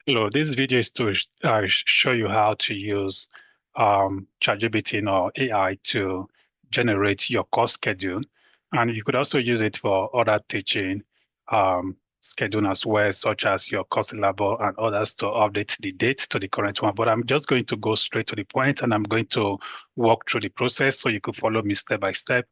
Hello, this video is to show you how to use ChatGPT or AI to generate your course schedule. And you could also use it for other teaching schedule as well, such as your course syllabus and others to update the date to the current one. But I'm just going to go straight to the point and I'm going to walk through the process so you could follow me step by step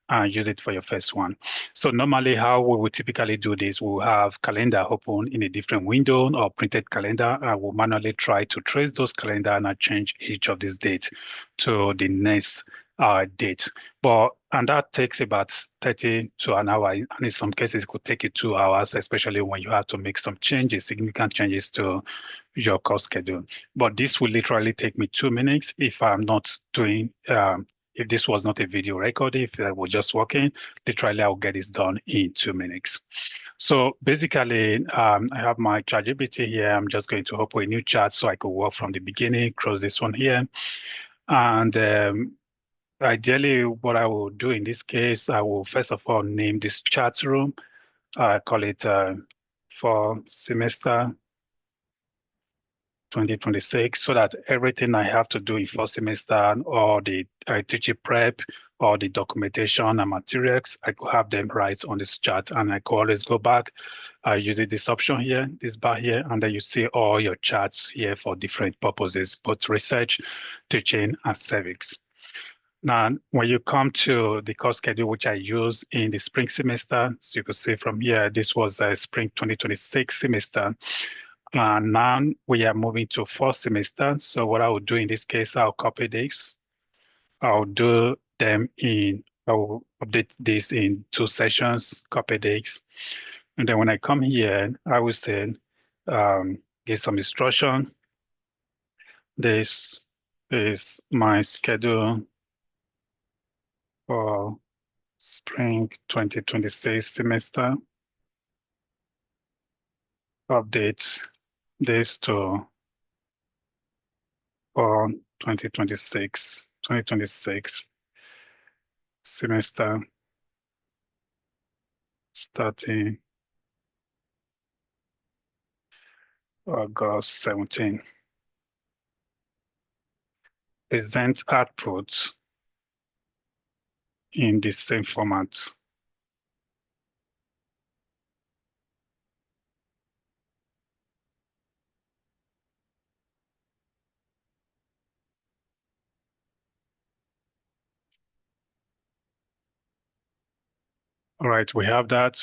and use it for your first one. So normally how we would typically do this, we'll have calendar open in a different window or printed calendar, and we'll manually try to trace those calendar and change each of these dates to the next date. And that takes about 30 to an hour. And in some cases, it could take you 2 hours, especially when you have to make some changes, significant changes to your course schedule. But this will literally take me 2 minutes if I'm not doing if this was not a video record, if I was just working, literally I'll get this done in 2 minutes. So basically, I have my ChatGPT here. I'm just going to open a new chat so I could work from the beginning, close this one here. And ideally, what I will do in this case, I will first of all name this chat room. I call it for semester 2026, so that everything I have to do in first semester or the teaching prep or the documentation and materials, I could have them right on this chart, and I could always go back using this option here, this bar here, and then you see all your charts here for different purposes, both research, teaching, and civics. Now, when you come to the course schedule, which I use in the spring semester, so you can see from here, this was a spring 2026 semester. And now we are moving to fall semester. So what I will do in this case, I'll copy this. I'll do them I will update this in 2 sessions, copy this. And then when I come here, I will say, give some instruction. This is my schedule for spring 2026 semester. Update this to for 2026 semester starting August 17. Present output in the same format. All right, we have that.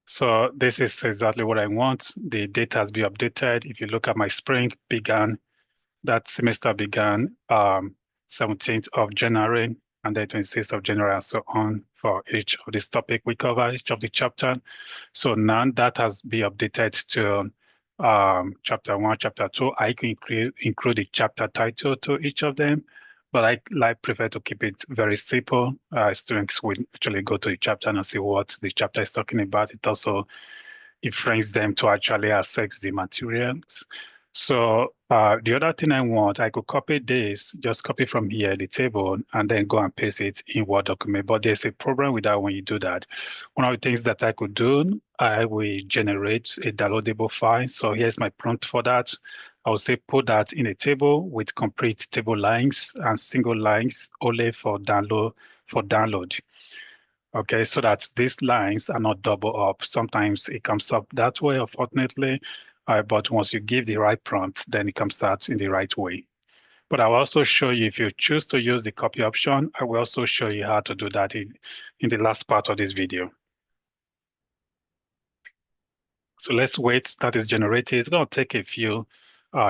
So this is exactly what I want. The data has been updated. If you look at my spring that semester began 17th of January and then 26th of January and so on for each of this topic we cover, each of the chapter. So now that has been updated to chapter 1, chapter 2. I can include the chapter title to each of them, but I prefer to keep it very simple. Students will actually go to the chapter and see what the chapter is talking about. It also frames them to actually access the materials. So the other thing I want, I could copy this, just copy from here, the table, and then go and paste it in Word document. But there's a problem with that when you do that. One of the things that I could do, I will generate a downloadable file. So here's my prompt for that. I will say put that in a table with complete table lines and single lines only for download. Okay, so that these lines are not double up. Sometimes it comes up that way, unfortunately, but once you give the right prompt, then it comes out in the right way. But I'll also show you, if you choose to use the copy option, I will also show you how to do that in the last part of this video. So let's wait, that is generated. It's going to take a few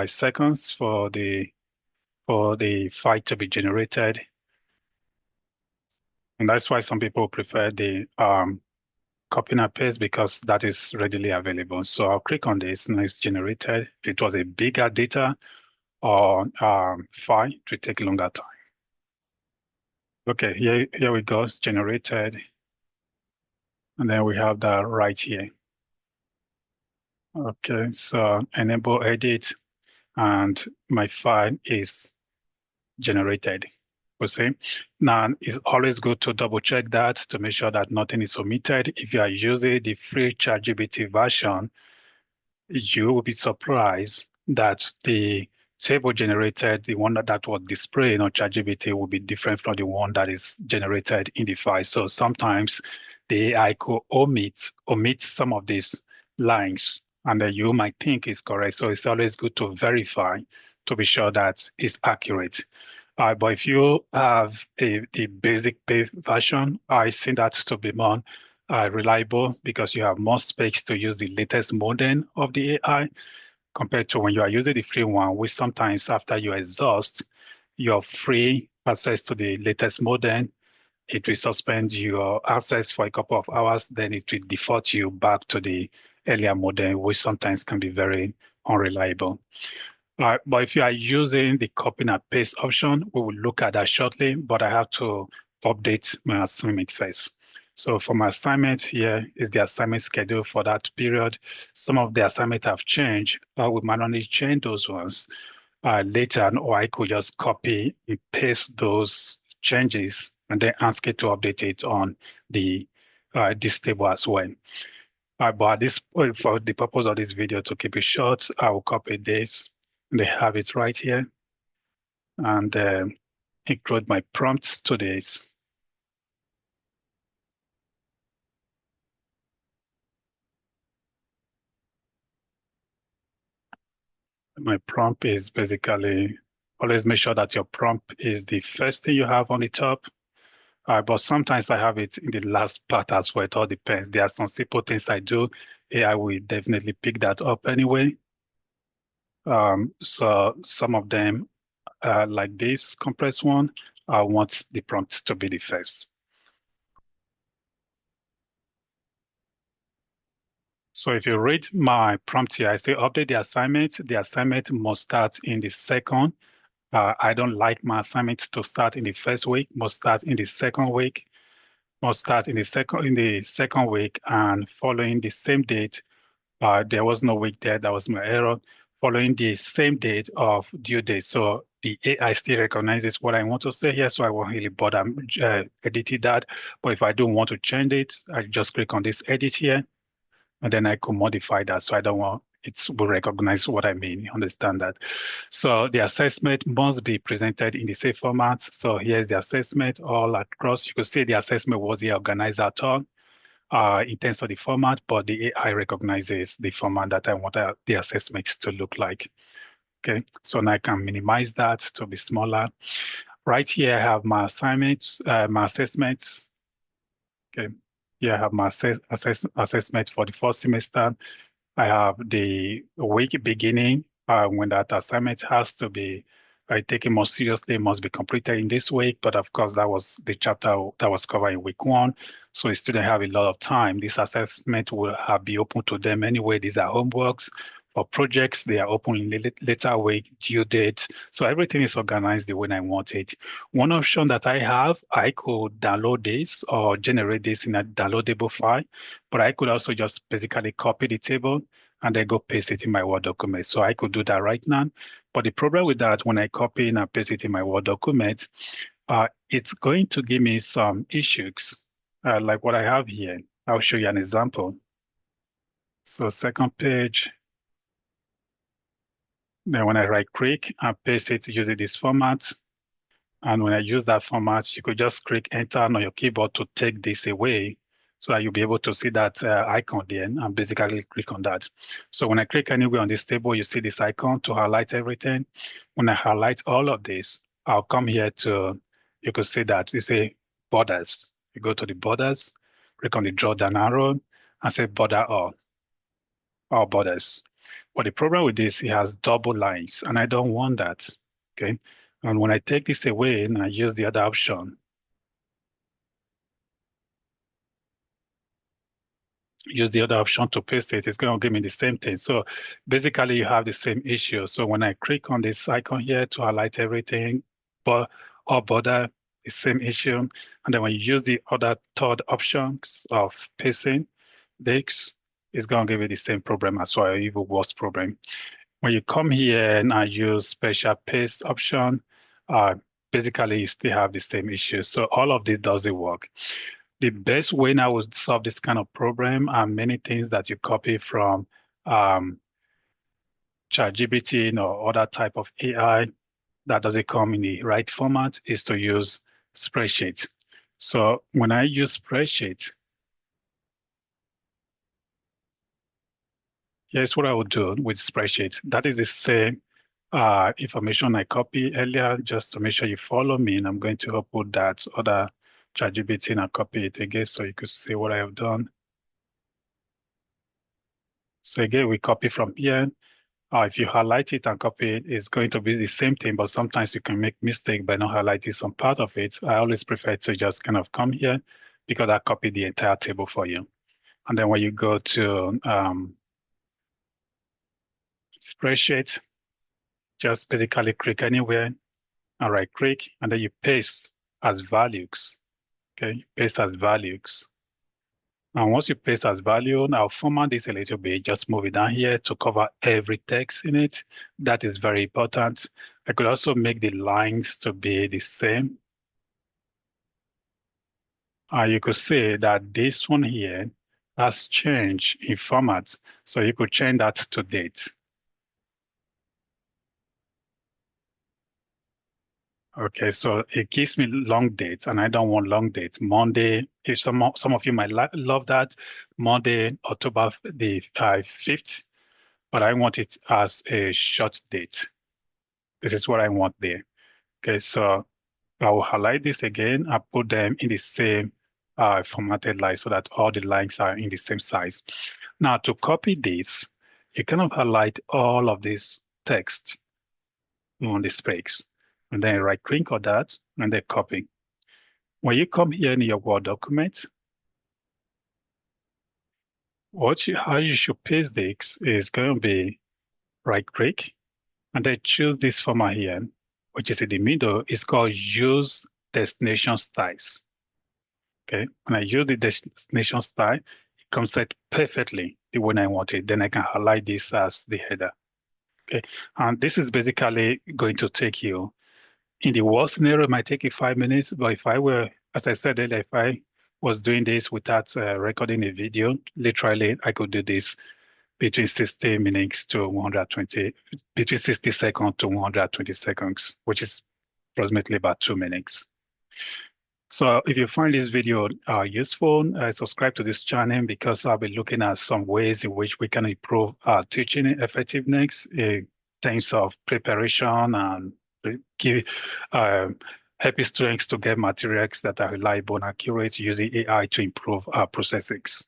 seconds for the file to be generated. And that's why some people prefer the copy and paste because that is readily available. So I'll click on this and it's generated. If it was a bigger data or file, it will take a longer time. Okay, here we go, it's generated. And then we have that right here. Okay, so enable edit and my file is generated. We see. Now, it's always good to double check that to make sure that nothing is omitted. If you are using the free ChatGPT version, you will be surprised that the table generated, the one that was displayed on ChatGPT will be different from the one that is generated in the file. So sometimes the AI could omit some of these lines, and then you might think is correct. So it's always good to verify to be sure that it's accurate. But if you have the basic pay version, I think that's to be more reliable because you have more space to use the latest model of the AI compared to when you are using the free one, which sometimes after you exhaust your free access to the latest model, it will suspend your access for a couple of hours, then it will default you back to the earlier model, which sometimes can be very unreliable. But if you are using the copy and paste option, we will look at that shortly, but I have to update my assignment first. So for my assignment here is the assignment schedule for that period. Some of the assignment have changed. I will manually change those ones later, or I could just copy and paste those changes and then ask it to update it on the this table as well. But this, for the purpose of this video, to keep it short, I will copy this. They have it right here, and include my prompts to this. My prompt is basically always make sure that your prompt is the first thing you have on the top. But sometimes I have it in the last part as well. It all depends. There are some simple things I do. AI will definitely pick that up anyway. So some of them, like this compressed one, I want the prompt to be the first. So if you read my prompt here, I say update the assignment. The assignment must start in the second. I don't like my assignment to start in the first week, must start in the second week, must start in the second week and following the same date. There was no week there, that was my error. Following the same date of due date. So the AI still recognizes what I want to say here, so I won't really bother editing that. But if I do want to change it, I just click on this edit here and then I could modify that. So I don't want it will recognize what I mean. You understand that? So the assessment must be presented in the same format. So here's the assessment all across. You could see the assessment was here organized at all in terms of the format, but the AI recognizes the format that I want the assessments to look like. Okay, so now I can minimize that to be smaller. Right here, I have my assignments, my assessments. Okay, here I have my assessment for the first semester. I have the week beginning when that assignment has to be taken more seriously, must be completed in this week. But of course, that was the chapter that was covered in week one. So the student have a lot of time. This assessment will be open to them anyway. These are homeworks. For projects, they are open in later week, due date. So everything is organized the way I want it. One option that I have, I could download this or generate this in a downloadable file, but I could also just basically copy the table and then go paste it in my Word document. So I could do that right now. But the problem with that, when I copy and paste it in my Word document, it's going to give me some issues, like what I have here. I'll show you an example. So second page, then when I right click and paste it using this format, and when I use that format, you could just click enter on your keyboard to take this away so that you'll be able to see that icon there and basically click on that. So when I click anywhere on this table, you see this icon to highlight everything. When I highlight all of this, I'll come here to, you could see that you say borders. You go to the borders, click on the draw down arrow and say border all borders. But the problem with this, it has double lines and I don't want that, okay? And when I take this away and I use the other option, to paste it, it's going to give me the same thing. So basically you have the same issue. So when I click on this icon here to highlight everything, but or border, the same issue. And then when you use the other third options of pasting this, it's going to give you the same problem as well, even worse problem. When you come here and I use special paste option, uh, basically you still have the same issue. So all of this doesn't work. The best way now would solve this kind of problem are many things that you copy from ChatGPT or other type of AI that doesn't come in the right format is to use spreadsheet. So when I use spreadsheet, here's what I would do with spreadsheet. That is the same information I copied earlier, just to make sure you follow me. And I'm going to upload that other ChatGPT and I'll copy it again so you could see what I have done. So again, we copy from here. If you highlight it and copy it, it's going to be the same thing, but sometimes you can make mistake by not highlighting some part of it. I always prefer to just kind of come here because I copied the entire table for you. And then when you go to spreadsheet, just basically click anywhere and right click, and then you paste as values. Okay, paste as values. And once you paste as value, I'll format this a little bit, just move it down here to cover every text in it. That is very important. I could also make the lines to be the same. You could see that this one here has changed in format. So you could change that to date. Okay, so it gives me long dates, and I don't want long dates. Monday, if some of you might love that, Monday, October the 5th, but I want it as a short date. This is what I want there. Okay, so I will highlight this again. I put them in the same formatted line so that all the lines are in the same size. Now to copy this, you cannot highlight all of this text on the space, and then right click on that and then copy. When you come here in your Word document, how you should paste this is going to be right click and then choose this format here, which is in the middle. It's called Use Destination Styles. Okay, when I use the destination style, it comes out perfectly the way I want it. Then I can highlight this as the header. Okay, and this is basically going to take you, in the worst scenario, it might take you 5 minutes, but if I were, as I said earlier, if I was doing this without recording a video, literally, I could do this between 60 minutes to 120, between 60 seconds to 120 seconds, which is approximately about 2 minutes. So if you find this video useful, subscribe to this channel because I'll be looking at some ways in which we can improve our teaching effectiveness in terms of preparation and give helping students to get materials that are reliable and accurate using AI to improve our processes.